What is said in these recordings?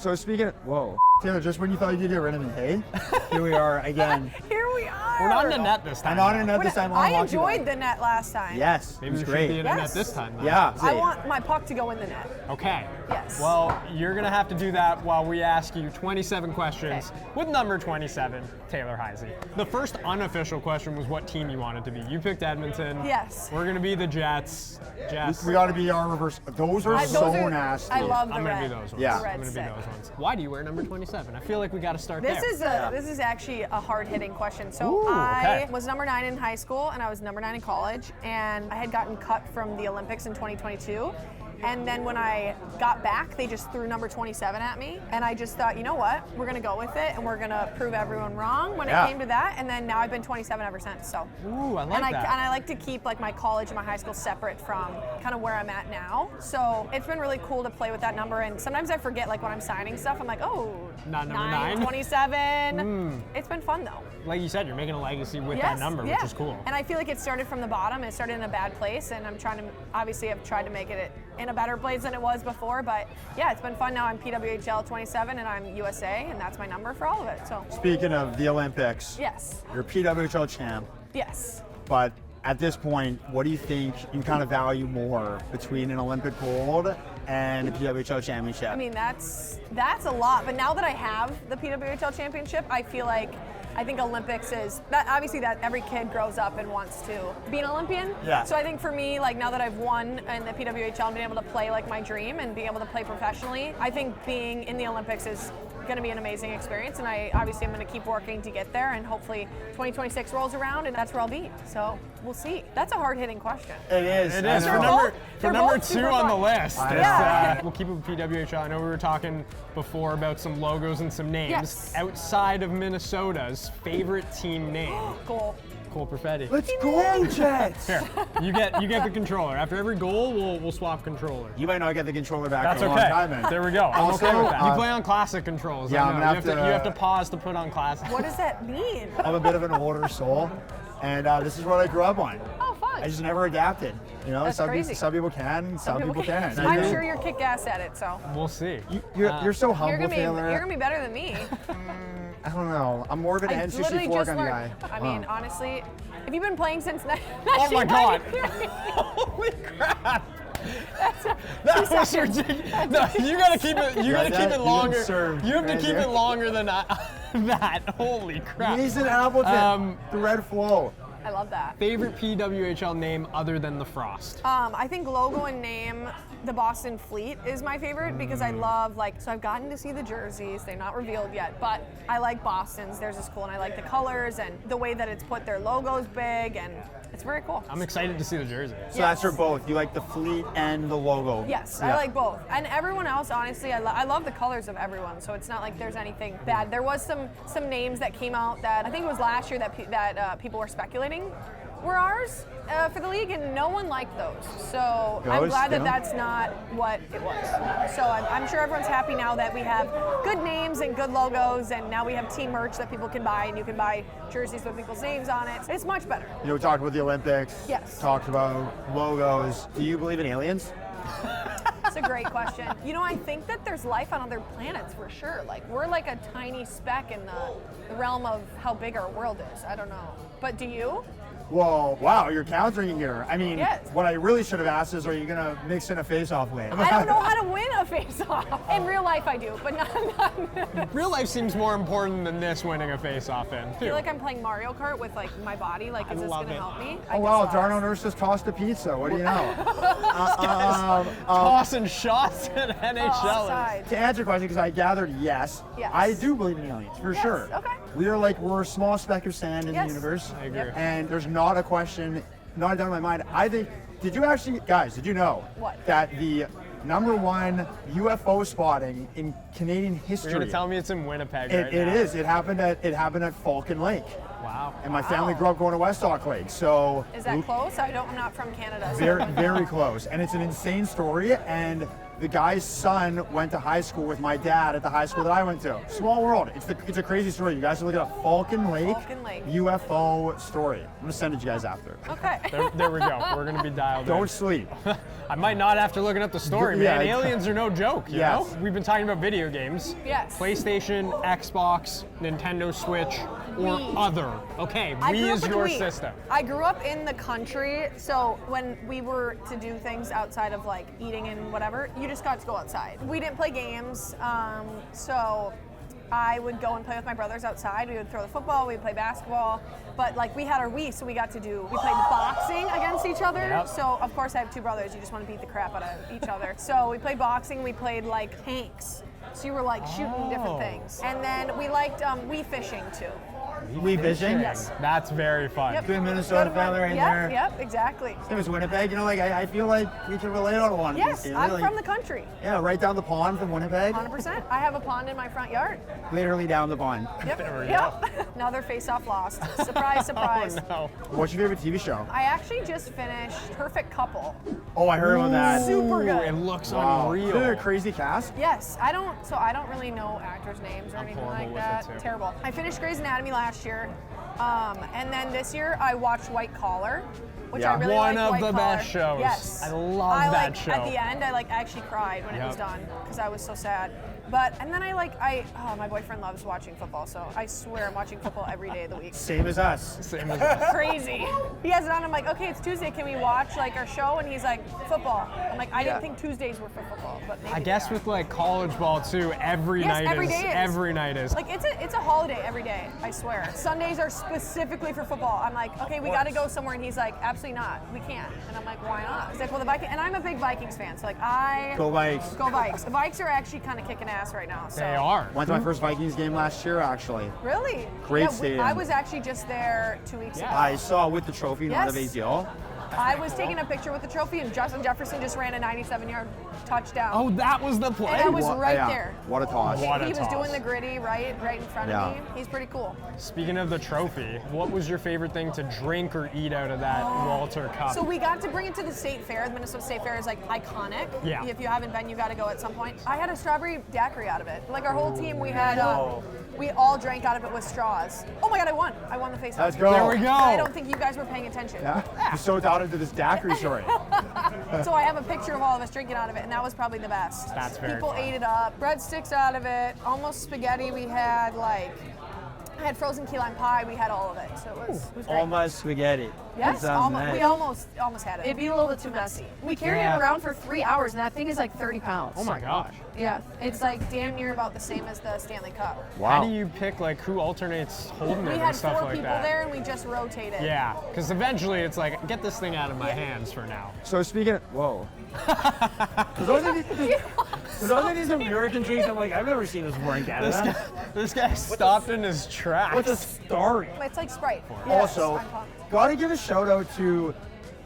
So speaking of, whoa. Taylor, just when you thought you could get rid of me, hey, here we are again. Here we are. We're not in the net this time. I'm not in the net this time. I enjoyed the net last time. Yes, Maybe it was we should great. be in the net this time. Then. Yeah. I want my puck to go in the net. Okay. Yes. Well, you're going to have to do that while we ask you 27 questions with number 27, Taylor Heise. The first unofficial question was what team you wanted to be. You picked Edmonton. Yes. We're going to be the Jets. We got to be our reverse. Those are so nasty. I love the I'm going to red. be those ones. Yeah. I'm going to be those ones. Why do you wear number 27? I feel like we got to start This there. This is actually a hard-hitting question. So Ooh, I okay. was number 9 in high school, and I was number 9 in college, and I had gotten cut from the Olympics in 2022. And then when I got back, they just threw number 27 at me. And I just thought, you know what? We're going to go with it, and we're going to prove everyone wrong when it came to that. And then now I've been 27 ever since. So. Ooh, I like that. And I like to keep like my college and my high school separate from kind of where I'm at now. So it's been really cool to play with that number. And sometimes I forget, like when I'm signing stuff, I'm like, oh, not number 9? 27. It's been fun though. Like you said, you're making a legacy with that number, which is cool. And I feel like it started from the bottom. It started in a bad place, and I'm trying to, obviously I've tried to make it in a better place than it was before, but yeah, it's been fun. Now I'm PWHL 27 and I'm USA, and that's my number for all of it. So Speaking of the Olympics, yes. you're PWHL champ, Yes. but at this point, what do you think you kind of value more between an Olympic gold and a PWHL championship? I mean, that's a lot, but now that I have the PWHL championship, I feel like I think Olympics is that obviously that every kid grows up and wants to be an Olympian. Yeah. So I think for me, like now that I've won in the PWHL and been able to play like my dream and being able to play professionally, I think being in the Olympics is going to be an amazing experience, and I obviously am going to keep working to get there, and hopefully 2026 rolls around and that's where I'll be. So we'll see. That's a hard-hitting question. It is. It is. I For know. number 2 on the list. Yeah. We'll keep it with PWHL. I know we were talking before about some logos and some names. Yes. Outside of Minnesota's favorite team name. Cool. Cole Perfetti. Let's go, Jets! Here, you get the controller. After every goal, we'll swap controller. You might not get the controller back That's for a okay. long time, man. There we go. I'm Also, okay with that. You play on classic controls. yeah, I know. I'm gonna have You have to- to pause to put on classic. What does that mean? I'm a bit of an older soul, and this is what I grew up on. Oh, fun. I just never adapted. You know, That's crazy. some people can, some people can't. I'm sure you're kick-ass at it, so. We'll see. You're so humble, You're Taylor. gonna be better than me. I don't know. I'm more of an I literally N64 just kind of learned. guy. I mean, honestly, if you've been playing since Oh my God. Holy crap. That was ridiculous. No, you gotta keep it. You gotta keep it longer. You have to keep it longer than that. Holy crap. Mason Appleton, the Red Flow. I love that. Favorite PWHL name other than the Frost? I think logo and name, the Boston Fleet is my favorite because I love, like, so I've gotten to see the jerseys. They're not revealed yet, but I like Boston's. Theirs is cool, and I like the colors and the way that it's put. Their logo's big, and it's very cool. I'm excited to see the jersey. So that's for both. You like the fleet and the logo. Yes, Yeah. I like both. And everyone else, honestly, I love the colors of everyone, so it's not like there's anything bad. There was some names that came out that I think it was last year that people were speculating were ours for the league, and no one liked those. So I'm glad that that's not what it was. So I'm sure everyone's happy now that we have good names and good logos, and now we have team merch that people can buy, and you can buy jerseys with people's names on it. It's much better. You know, we talked about the Olympics. Yes. Talked about logos. Do you believe in aliens? That's a great question. You know, I think that there's life on other planets for sure. Like, we're like a tiny speck in the realm of how big our world is. I don't know. But do you? Well, wow, you're countering here. I mean, Yes. what I really should have asked is, are you going to mix in a face-off win? I don't know how to win a face-off. In real life, I do, but not. Real life seems more important than this winning a face-off in. I feel like I'm playing Mario Kart with like my body. Like, is this love gonna it. help me? Oh, wow, Darno Nurse just tossed a pizza. What do you know? Tossing shots at NHLers. Offside. To answer your question, because I gathered yes, Yes. I do believe in aliens, for sure. Okay. We're a small speck of sand in Yes. the universe. I agree. And there's not a question, not a doubt in my mind. I think, did you know What? that the #1 UFO spotting in Canadian history? You're gonna tell me it's in Winnipeg it right now. is. It happened at Falcon Lake. Wow. And my family grew up going to West Sauk Lake, so Is that close? I'm not from Canada. So very, very close. And it's an insane story. And the guy's son went to high school with my dad at the high school that I went to. Small world. It's a crazy story. You guys should look at a Falcon Lake UFO story. I'm gonna send it to you guys after. Okay. There we go. We're gonna be dialed in. Don't sleep. I might not after looking up the story, man. Yeah. Aliens are no joke, you know? We've been talking about video games. Yes. PlayStation, Xbox, Nintendo Switch, or Wii. other. Okay, I Wii grew up is with your Wii. system. I grew up in the country, so when we were to do things outside of like eating and whatever, you just got to go outside. We didn't play games, so I would go and play with my brothers outside. We would throw the football, we'd play basketball, but like we had our Wii, so we played boxing against each other. Yep. So of course I have two brothers, you just want to beat the crap out of each other. So we played boxing, we played like tanks. So you were like shooting different things. And then we liked Wii fishing too. Wii fishing? Yes. That's very fun. Yep. Good Minnesota family right there. Yep, exactly. It was Winnipeg, you know, like I feel like we can relate on one. Yes, I'm like, from the country. Yeah, right down the pond from Winnipeg. 100%. I have a pond in my front yard. Literally down the pond. Yep. There we Yep. Another face-off lost. Surprise, surprise. Oh no. What's your favorite TV show? I actually just finished Perfect Couple. Oh, I heard about that. Super good. It looks Wow. unreal. Isn't it a crazy cast? Yes, I don't really know actors' names or anything horrible like with that. it, too. Terrible. I finished Grey's Anatomy last year, and then this year I watched White Collar, which Yeah. I really One liked. of White the Collar. best shows. Yes, I love that show. At the end, I actually cried when it was Yep. done because I was so sad. And then my boyfriend loves watching football, so I swear I'm watching football every day of the week. Same as us. Same as us. Crazy. He has it on. I'm like, okay, it's Tuesday. Can we watch like our show? And he's like, football. I'm like, I didn't think Tuesdays were for football, but maybe I guess they are. with like college ball too, every Yes, night every is day is. every night is. Like it's a holiday every day. I swear. Sundays are specifically for football. I'm like, okay, we got to go somewhere, and he's like, absolutely not. We can't. And I'm like, why not? He's like, well, the Vikings, and I'm a big Vikings fan, so like Go Vikes. go Vikes. The Vikes are actually kind of kicking ass right now. So. They are. Went to my first Vikings game last year, actually. Really? Great stadium. I was actually just there 2 weeks ago. I saw with the trophy, not a big deal. I was taking a picture with the trophy, and Justin Jefferson just ran a 97-yard touchdown. Oh, that was the play. And I was right Yeah. there. What a toss. What a He was toss. doing the gritty right in front of me. He's pretty cool. Speaking of the trophy, what was your favorite thing to drink or eat out of that Walter Cup? So we got to bring it to the State Fair. The Minnesota State Fair is like iconic. Yeah. If you haven't been, you got to go at some point. I had a strawberry daiquiri out of it. Like our whole team, we had. We all drank out of it with straws. Oh my God, I won! I won the face-off. Let's go. There we go. I don't think you guys were paying attention. Yeah? I'm so down into this daiquiri story. So I have a picture of all of us drinking out of it, and that was probably the best. That's very People fun. ate it up. Breadsticks out of it, almost spaghetti. We had I had frozen key lime pie. We had all of it, so it was great. Almost spaghetti. Yes, That sounds almost, nice. we almost had it. It'd be a little bit too messy. We carried Yeah. it around for 3 hours, and that thing is like 30 pounds. Oh my gosh. Yeah. It's like damn near about the same as the Stanley Cup. How Wow. do you pick like who alternates holding We it had and stuff 4 like people that? there, and we just rotated. Yeah, because eventually it's like, get this thing out of my hands for now. So speaking of, whoa. For those of these American drinks, I'm like, I've never seen this before in Canada. This guy stopped in his tracks. What's a story? It's like Sprite. Also, Yes, I'm pumped. gotta give a shout out to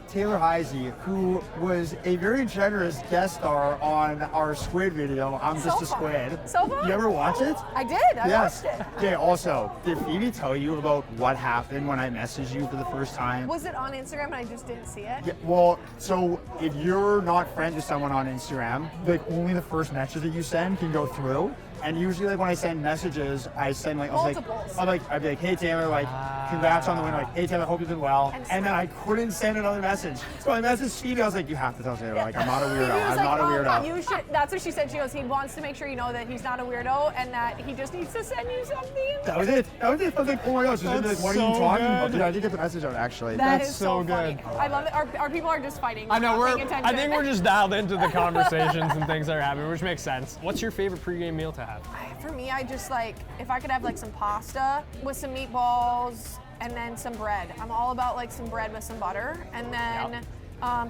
Taylor Heise, who was a very generous guest star on our squid video. I'm So just a fun. squid. So fun. You ever watch it? I did. I Yes. watched it. Okay, also, did Phoebe tell you about what happened when I messaged you for the first time? Was it on Instagram and I just didn't see it? Yeah, well, so if you're not friends with someone on Instagram, like only the first message that you send can go through. And usually, like when I send messages, I send like Multiples. I'd be like, hey Taylor, like congrats on the win. Like, hey Taylor, hope you've been well. And then I couldn't send another message, so I messaged Phoebe. I was like, you have to tell Taylor, like I'm not a He weirdo. was I'm like, not a weirdo. You should. That's what she said. She goes, he wants to make sure you know that he's not a weirdo and that he just needs to send you something. That was it. I was like, oh my gosh. Like, That's what are you so talking good. about? Dude, I did get the message out actually. That That's is so funny. good. I love it. Our people are just fighting. I know, not paying attention. I think we're just dialed into the conversations and things that are happening, which makes sense. What's your favorite pregame meal to have? For me, I just like, if I could have like some pasta with some meatballs and then some bread. I'm all about like some bread with some butter and then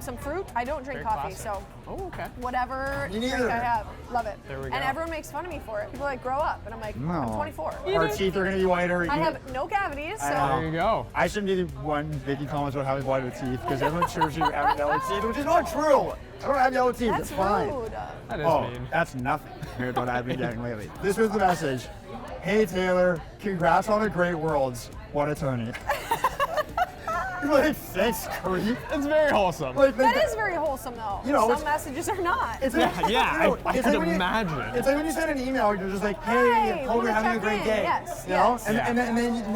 some fruit. I don't drink Very coffee, classic. so Oh, okay. whatever Me drink neither. I have, love it. There we go. And everyone makes fun of me for it. People are like, grow up. And I'm like, I'm 24. Our teeth are gonna be whiter. I have no cavities, so. There you go. I shouldn't be the one making comments about having whiter teeth because everyone sure you have yellow teeth, which is not true. I don't have yellow teeth. That's it's fine. rude. That is Oh, mean. that's nothing compared to what I've been getting lately. This was the message. Hey Taylor, congrats on the great worlds. What a tourney. Like, thanks, creep. It's very wholesome. Like, That is very wholesome, though. You know, some messages are not. It's like, I it's could like when you- imagine. It's like when you send an email, you're just like, Hey, hey, hope wanna you're having a check great in. day. Yes, You know? yes. And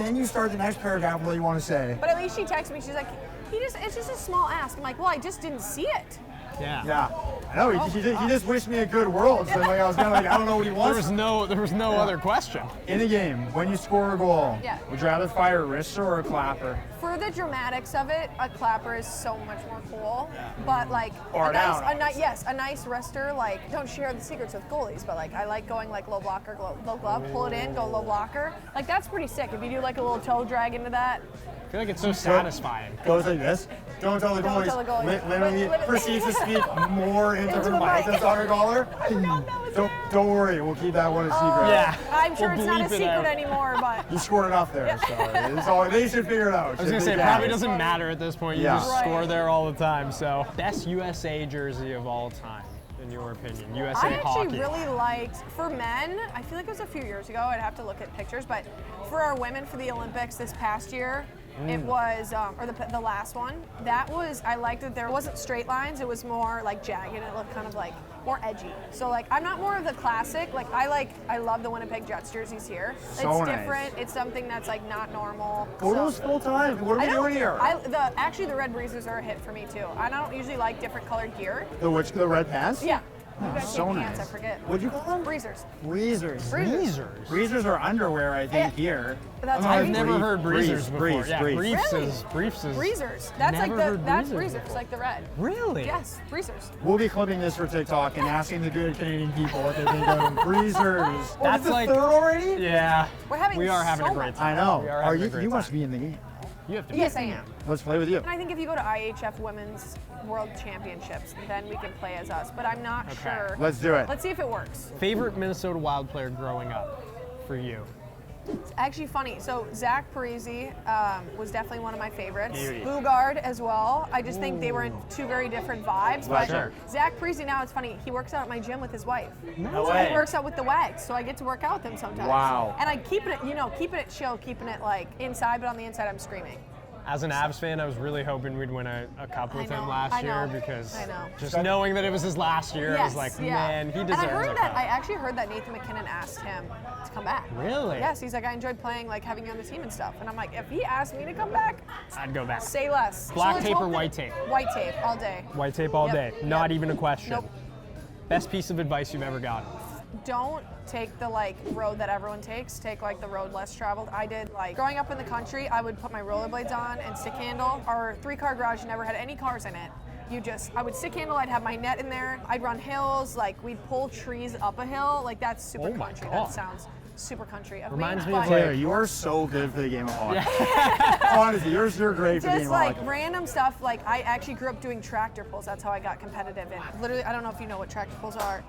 then you start the next paragraph with what you want to say. But at least she texted me. She's like, it's just a small ask. I'm like, well, I just didn't see it. Yeah. I know, he just wished me a good world. So like, I was kind of like, I don't know what he wants. There was no other question. In the game, when you score a goal, Yeah. would you rather fire a wrister or a clapper? For the dramatics of it, a clapper is so much more cool. But like Or a an nice, a nice wrister, like don't share the secrets with goalies, but like I like going like low blocker, low glove, pull it in, go low blocker. Like that's pretty sick. If you do like a little toe drag into that. I feel like it's so satisfying. Goes like this. Don't tell the Don't goalies. tell the goalie. Literally proceeds to speak more into Into her the mic mic. than soccer caller. I forgot that was there. Don't worry, we'll keep that one a secret. Yeah. I'm sure We'll it's not a bleep it secret out. anymore, but You scored enough there, so it's all, they should figure it out. I was gonna say, it probably doesn't matter at this point. You Yeah. just Right. score there all the time. So, best USA jersey of all time, in your opinion? USA I actually hockey. really liked, for men, I feel like it was a few years ago, I'd have to look at pictures, but for our women for the Olympics this past year, it was, or the last one, that was, I liked that there wasn't straight lines, it was more like jagged, and it looked kind of like more edgy. So like, I'm not more of the classic, like I love the Winnipeg Jets jerseys here. So it's nice. different, it's something that's like not normal. Photos full time. What are we doing here? Actually the red breezers are a hit for me too. I don't usually like different colored gear. The red pants? Yeah. You guys so say pants, nice. I forget. What'd you call them? Breezers. Breezers. Breezers. Breezers are underwear, I think, Yeah. here. That's Oh, right. I've never heard breezers breeze, before. breeze, Yeah, breeze. briefs Really? is Breezers. That's Never like heard that's breezers breezers, before. like the red. Really? Yes, breezers. We'll be clipping this for TikTok and asking the good Canadian people what they think of them. Breezers. That's the like- third already? Yeah. We are having so a great much time. I know. We are having a great You must time. be in the game. You have to be. Yes, I am. Let's play with you. And I think if you go to IHF Women's World Championships, then we can play as us. But I'm not Okay. sure. Let's do it. Let's see if it works. Favorite Minnesota Wild player growing up for you? It's actually funny. So Zach Parise was definitely one of my favorites. Beauty. Bugard as well. I just think they were in two very different vibes. But Sure. Zach Parise now, it's funny. He works out at my gym with his wife. No So way. he works out with the Wags, so I get to work out with him sometimes. Wow. And I keep it, keeping it chill, keeping it like inside, but on the inside I'm screaming. As an Avs fan, I was really hoping we'd win a cup with him last year because I know. just knowing that it was his last year, I was like, man, he deserves And I heard a that. cup. I actually heard that Nathan McKinnon asked him to come back. Really? Yes, he's like, I enjoyed playing, like having you on the team and stuff. And I'm like, if he asked me to come back, I'd go back. say less. Black let's tape hope or that- white tape? White tape all day. White tape all Yep, day. Not yep. even a question. Nope. Best piece of advice you've ever gotten? Don't take the like road that everyone takes. Take like the road less traveled. I did like growing up in the country. I would put my rollerblades on and stick handle. Our 3-car garage never had any cars in it. I would stick handle. I'd have my net in there. I'd run hills. Like we'd pull trees up a hill. Like that's super Oh my country. God. That sounds super country of Reminds me. me of, but- like- Taylor, you are so good for the game of hockey. Honestly, you're great for the game just of like hockey. random stuff. Like I actually grew up doing tractor pulls. That's how I got competitive. And literally, I don't know if you know what tractor pulls are.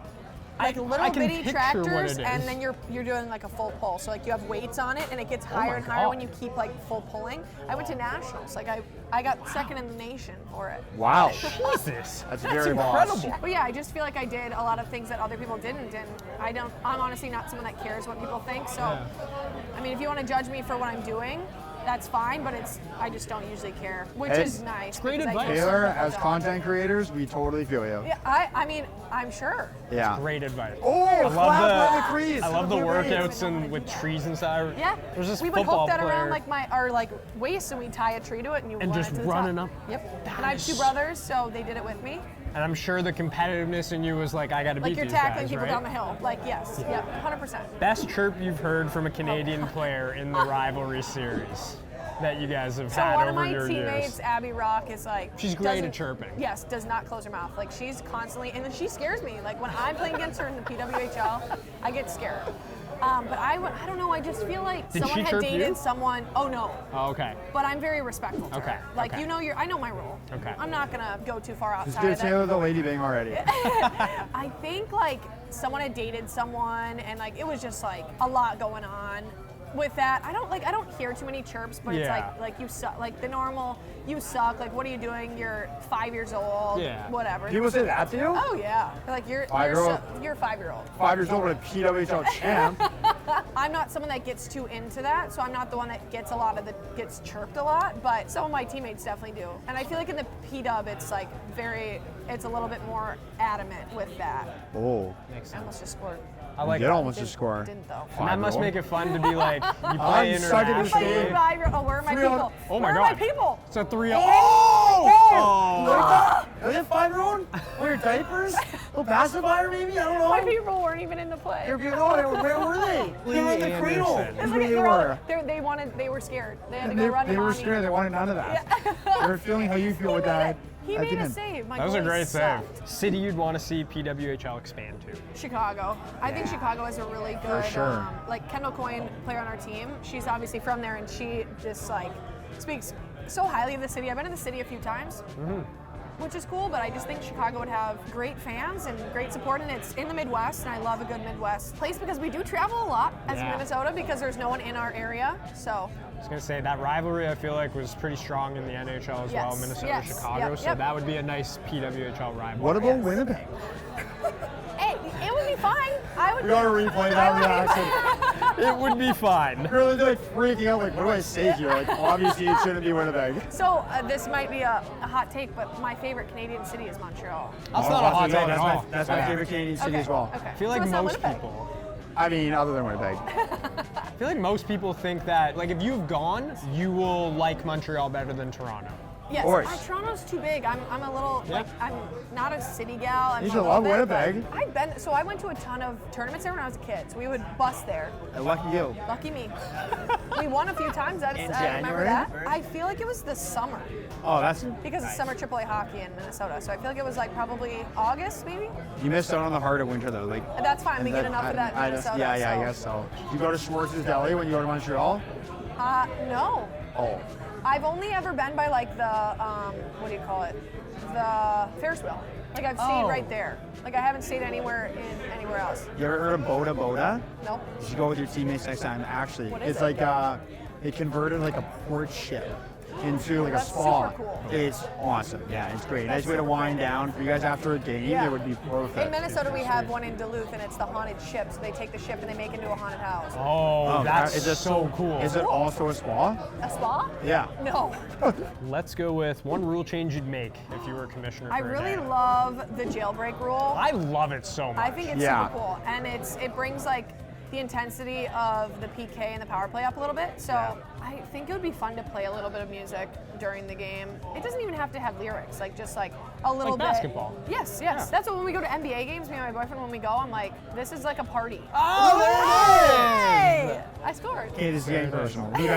Like I little can bitty picture tractors, what it and is. then you're doing like a full pull. So like you have weights on it, and it gets higher my and higher when God. you keep like full pulling. I went to nationals. Like I got second in the nation for it. Wow. Jesus. That's very incredible. boss. But yeah, I just feel like I did a lot of things that other people didn't, and I'm honestly not someone that cares what people think. So, I mean, if you want to judge me for what I'm doing, that's fine. But I just don't usually care, which Hey, is nice. it's great because I advice. do Taylor, something as like content creators, we totally feel you. that. Yeah, I mean, I'm sure. Yeah. Great advice. Oh, I clap love on the, the crease. I love the You're right. workouts and with trees inside. Yeah, There's this we would football hook that player. around like our like waist, and we tie a tree to it, and you And run just it to the running top. up. Yep. That And I have is- 2 brothers, so they did it with me. And I'm sure the competitiveness in you was like, I got to Like beat you're these tackling guys, people right? down the hill. Like yes, yep, 100%. Best chirp you've heard from a Canadian player in the rivalry series that you guys have So had one of over my your teammates, years. Abby Rock, is like She's great at doesn't- chirping. Yes, does not close her mouth. Like she's constantly, and then she scares me. Like when I'm playing against her in the PWHL, I get scared. But I don't know. I just feel like Did someone she had chirp dated you? someone. Oh no. Oh, okay. But I'm very respectful. To Okay, her. Like okay. I know my role. Okay. I'm not gonna go too far Just outside give of Taylor that. the lady bang already. I think like someone had dated someone, and like it was just like a lot going on. With that, I don't hear too many chirps, but Yeah. it's like you suck, like the normal, you suck, like what are you doing? You're 5 years old, Yeah. whatever. People say that to you? Oh yeah, like you're 5-year-old? you're a 5-year-old. 5 years old with a PWHL champ. I'm not someone that gets too into that, so I'm not the one that gets gets chirped a lot, but some of my teammates definitely do. And I feel like in the P-dub, it's like it's a little bit more adamant with that. Oh. Makes I sense. almost just scored. I like You that. almost just score. Didn't though. And that must make it fun to be like, you I'm play sucking this internationally. game. Oh, where are my 3-0. people? Oh my Where God. are my people? It's a 3-0. Oh! Are they 5-year-old? Wear diapers? A pacifier maybe? I don't know. My people weren't even in the play. Where were they? They were in the cradle. Anderson. It's That's like where they were. they were scared. They had to go run to They were mommy. scared. They wanted none of that. They were feeling how you feel with that. He I made a didn't. save. My That was a goalie great save. sucked. City you'd want to see PWHL expand to. Chicago. I think Chicago is a really good, sure. like Kendall Coyne, player on our team. She's obviously from there, and she just like speaks so highly of the city. I've been to the city a few times, which is cool. But I just think Chicago would have great fans and great support, and it's in the Midwest, and I love a good Midwest place because we do travel a lot as Yeah. Minnesota because there's no one in our area. So I was going to say, that rivalry I feel like was pretty strong in the NHL as well, Yes. Minnesota, Yes. Chicago, Yep. so Yep. that would be a nice PWHL rivalry. What about Winnipeg? hey, it would be fine. I would. We gotta replay that reaction. It would be fine. Really like freaking out. Like, what do I say here? Like, obviously it shouldn't be Winnipeg. So this might be a hot take, but my favorite Canadian city is Montreal. That's not a hot take at all. That's my favorite Canadian city as well. Okay. I feel So like it's not most Winnipeg. people. I mean, other than Winnipeg. I feel like most people think that, like, if you've gone, you will like Montreal better than Toronto. Yes, course. Toronto's too big. I'm a little Yeah. like I'm not a city gal. I'm You a should little love bit, but Winnipeg. I went to a ton of tournaments there when I was a kid. So we would bus there. Lucky you. Lucky me. We won a few times. I remember January? that. I feel like it was the summer Oh, that's. because it's summer AAA hockey in Minnesota. So I feel like it was like probably August maybe. You missed out on the heart of winter though. Like. And that's fine. We get enough of that in I just, Minnesota. yeah, so. I guess so. You go to Schwartz's Deli when you go to Montreal? No. Oh. I've only ever been by like the what do you call it? The Ferris wheel. Like I've stayed Oh. right there. Like I haven't stayed anywhere else. You ever heard of Boda Boda? Nope. You should go with your teammates next time. Actually, What is it's it? like they converted like a port ship into like That's a spa. super cool. It's awesome. Yeah, it's great. Nice way to wind down for you guys after a game. Yeah. It would be perfect. In Minnesota, we have one in Duluth, and it's the haunted ship. So they take the ship and they make it into a haunted house. Oh, that's is it so cool. Is it also a spa? A spa? Yeah. No. Let's go with one rule change you'd make if you were commissioner. I for a really day. love the jailbreak rule. I love it so much. I think it's Yeah. super cool, and it brings like the intensity of the PK and the power play up a little bit. So I think it would be fun to play a little bit of music during the game. It doesn't even have to have lyrics, like just like a little Like bit. basketball. Yes, yes. That's what when we go to NBA games, me and my boyfriend, when we go, I'm like, this is like a party. Oh, there it is! Hey! I scored. Okay, this is getting personal. I might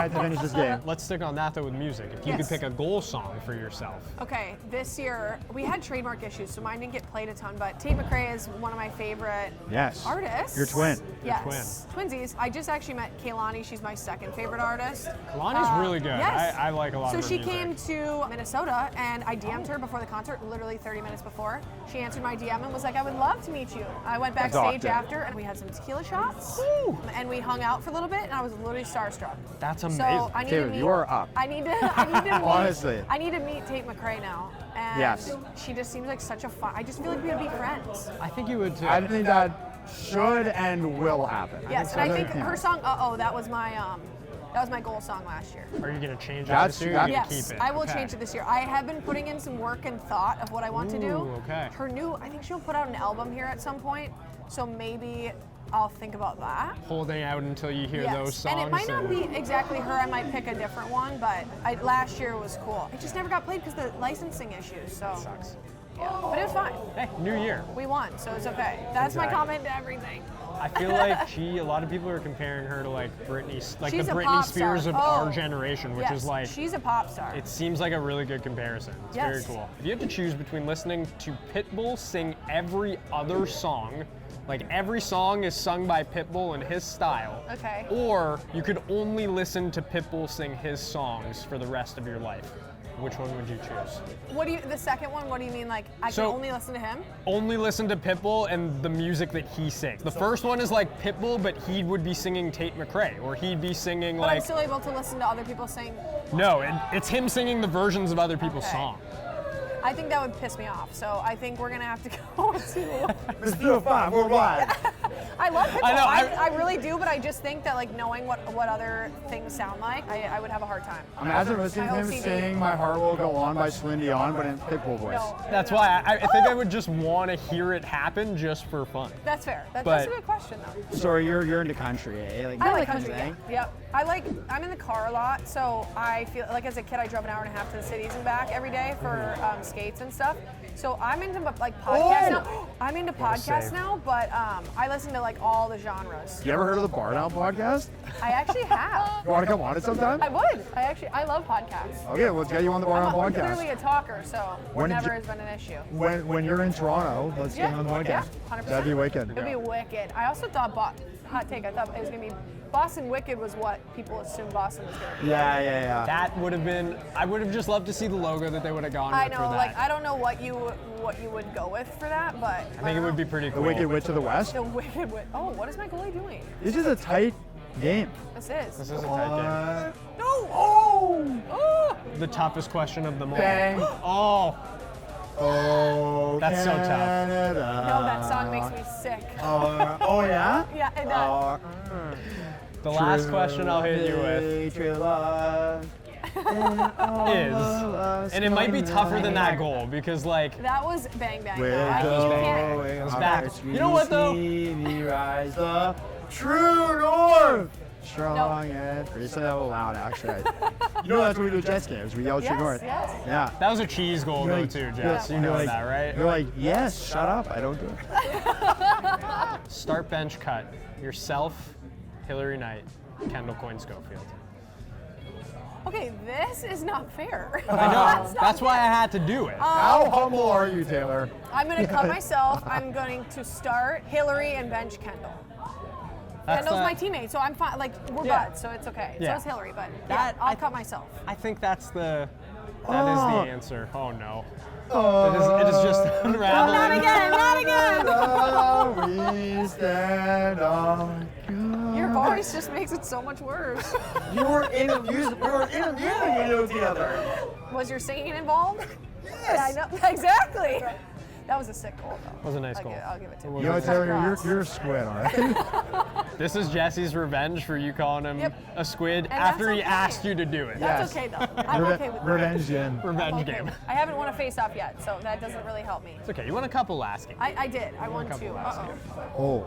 have to finish this game. Let's stick on that though with music. If you Yes. could pick a goal song for yourself. Okay, this year we had trademark issues, so mine didn't get played a ton. But Tate McRae is one of my favorite Yes. artists. Your twin. Yes, twinsies. I just actually met Kaylani. She's my second favorite artist. Kalani's really good. Yes. I like a lot so of her she music. came to Minnesota, and I DM'd her before the concert, literally 30 minutes before. She answered my DM and was like, "I would love to meet you." I went backstage Adopted. after, and we had some tequila shots, and we hung out for a little bit, and I was literally starstruck. That's So amazing. I need to Dude, meet. you are up. I need to meet. Honestly. I need to meet Tate McRae now. And Yes. she just seems like such a fun. I just feel like we would be friends. I think you would too. I think that should and will happen. Yes, and I think Yeah. her song "Uh-Oh" that was my goal song last year. Are you gonna change that That's- this year? Or are you that- gonna Yes, keep it? I will Okay. change it this year. I have been putting in some work and thought of what I want to do. Ooh, okay. Her new, I think she'll put out an album here at some point, so maybe I'll think about that. Holding out until you hear Yes. those songs. And it might not be exactly her. I might pick a different one, but last year was cool. It just never got played because the licensing issues. So Sucks. yeah, but it was fine. Hey, new year. We won, so it's okay. That's my Exactly. comment to everything. I feel like a lot of people are comparing her to like Britney, like She's the a Britney pop Spears star. of our Oh. generation, which Yes, is like, she's a pop star. it seems like a really good comparison. It's very Yes. cool. If you had to choose between listening to Pitbull sing every other song, like every song is sung by Pitbull in his style, Okay. or you could only listen to Pitbull sing his songs for the rest of your life, which one would you choose? What do you? The second one. What do you mean? Like I So- can only listen to him? Only listen to Pitbull and the music that he sings. The first one is like Pitbull, but he would be singing Tate McRae, or he'd be singing But I'm like, still able to listen to other people sing. no, it's him singing the versions of other people's Okay. songs. I think that would piss me off. So I think we're gonna have to go to. Let's do a 5 worldwide. I love pitbull. I know, I really do, but I just think that like knowing what other things sound like, I would have a hard time. Imagine listening to him OCD. sing "My Heart Will Go On" by Celine Dion, but in pitbull voice. No. That's why I think I would just want to hear it happen just for fun. That's fair. That's But- a good question though. So you're into country, eh? Like, I like kind of country. thing? Yep. I'm in the car a lot, so I feel like as a kid I drove an hour and a half to the cities and back every day for skates and stuff. So I'm into like podcasts now. I'm into podcasts save. now, but I listen to like all the genres. You ever heard of the Bar Down podcast? I actually have. You want to come on it sometime? I would. I love podcasts. Okay, let's get you on the Bar Down I'm podcast. clearly a talker, so When did never you- has been an issue. When you're in Toronto, let's get you on the podcast. Yeah, 100%. That'd be wicked. It'd be wicked. I also thought, hot take, I thought it was gonna be Boston Wicked was what people assumed Boston was gonna be. Yeah. That would have been. I would have just loved to see the logo that they would have gone I with know, for that. like I don't know what you would go with for that, but I think it would be pretty The cool. Wicked Witch of the West. the Wicked Witch. Oh, what is my goalie doing? This is a tight game. This is. This is a tight game. No. Oh! The toughest question of them all. Bang. Oh, Oh, That's so tough. Canada. No, that song makes me sick. Oh yeah? Yeah, it does. the last question I'll hit you with True love. is, and it might be tougher than that goal because like That was bang bang. We're I think you can't. going It's back. up You know what, though? see me rise the true north. Strong and free. Say that out loud, actually. You know that's what we do at Jets games. We yell true Yes, north. yes. Yeah. that was a cheese goal You're though like- too, you're Jess. like- You know you're that, right? You're like, yes, shut up. I don't do it. Start bench cut. Yourself, Hillary Knight, Kendall Coyne Schofield. Okay, this is not fair. I know. That's why I had to do it. How humble are you, Taylor? I'm gonna cut myself. I'm going to start Hillary and bench Kendall. That's Kendall's the- my teammate, so I'm fine. Like we're Yeah. buds, so it's okay. Yeah. So is Hillary, but That- I'll cut myself. I think that is the Oh. answer. Oh no. Oh, It is just unraveling. Not again! Not again! We stand on. Your voice just makes it so much worse. We were interviewing you together. Was your singing involved? Yes. I know exactly. That was a sick goal, though. That was a nice I'll goal. I'll give it to you. You know what, Taylor? You're a squid, all right? This is Jesse's revenge for you calling him Yep. a squid And after that's he okay. asked you to do it. That's Yes. okay though. I'm okay with that. Revenge game. Revenge Okay. game. I haven't won a face-off yet, so that doesn't really help me. It's okay. You won a couple last game. I did. I won couple two. last Uh-oh. Oh,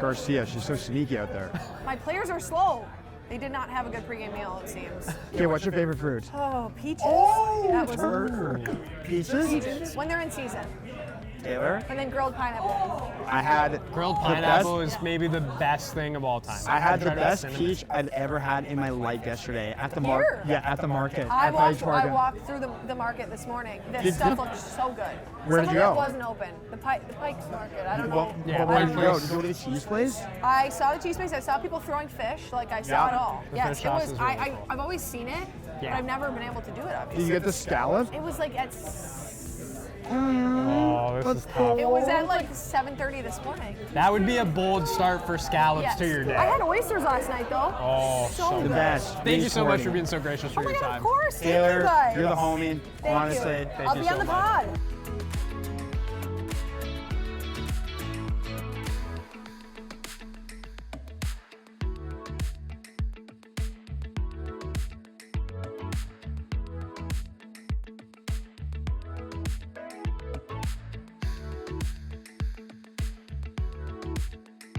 Garcia, she's so sneaky out there. My players are slow. They did not have a good pregame meal, it seems. Okay, what's your favorite fruit? Oh, peaches. Oh, that was Peaches? peaches when they're in season, Taylor? and then grilled pineapple. I had Grilled the pineapple best- is maybe the best thing of all time. I had the tried best cinnamon. peach I've ever had in my life yesterday at the Here? market. Yeah, at the market. I at Pike walked Market. through the market this morning. This Did stuff you? looked so good. Where did Some you of go? it wasn't open. The Pike's Market. I don't know. Well, Yeah, where did you go? Pike Did you go to the cheese place? I saw the cheese place. I saw people throwing fish. Like I saw Yeah. it all. The Yes, fish it sauce was. is really cool. I've always seen it, Yeah. but I've never been able to do it. Did Obviously, you get the scallop? it was like at. Oh, this is tough. It was at like 7:30 this morning. That would be a bold start for scallops Yes. to your day. I had oysters last night though. Oh, so so good. The best. Thank you so much Sporting. for being so gracious for Oh my your God, time. of course. Thank you Taylor, guys. you're the homie. Thank Honestly. you. Thank I'll you be so on the much. pod.